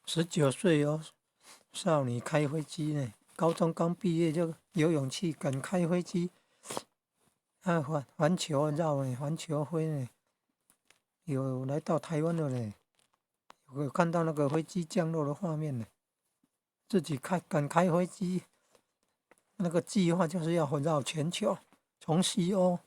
19岁哦，少女开飞机呢，高中刚毕业就有勇气敢开飞机，环球绕呢，环球飞呢，有来到台湾了呢，有看到那个飞机降落的画面呢，自己敢开飞机，那个计划就是要环绕全球，从西欧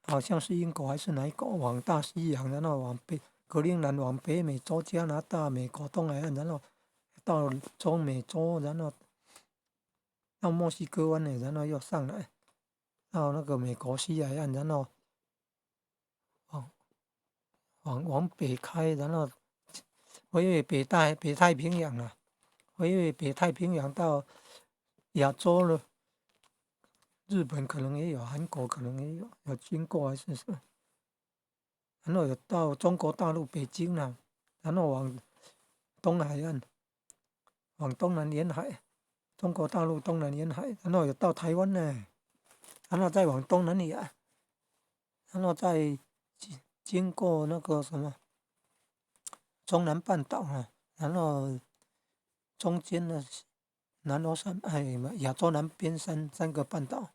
好像是英国还是哪一个往大西洋，然后往格陵兰往北美洲、加拿大、美国东海岸，然后到中美洲，然后到墨西哥湾呢，然后又上来到那个美国西海岸，然后往北开，然后回越北太平洋啊，回越北太平洋到亚洲了，日本可能也有，韩国可能也有经过还是什么，然后有到中国大陆北京了，然后往东海岸，往东南沿海，中国大陆东南沿海，然后有到台湾呢，然后再往东南亚，然后再经过那个什么中南半岛啊，然后中间的南欧亚洲南边三个半岛，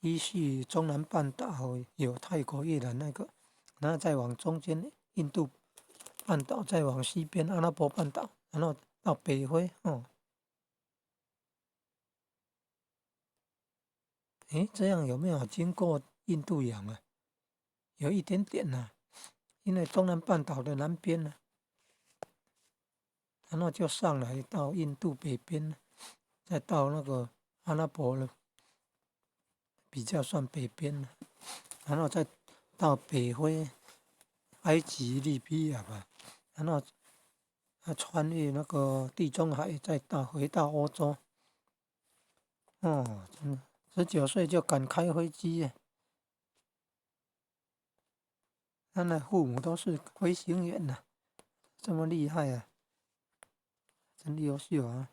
依序中南半岛有泰国、越南那个，然后再往中间印度半岛，再往西边阿拉伯半岛，然后到北非哦。诶，这样有没有经过印度洋啊？有一点点呐、因为中南半岛的南边呢、然后就上来到印度北边，再到那个阿拉伯了，比较算北边了，然后再到北非、埃及、利比亚吧，然后穿越那个地中海，再回到欧洲。哦，真的，19岁就敢开飞机耶，他的父母都是飞行员呐、这么厉害啊，真优秀啊！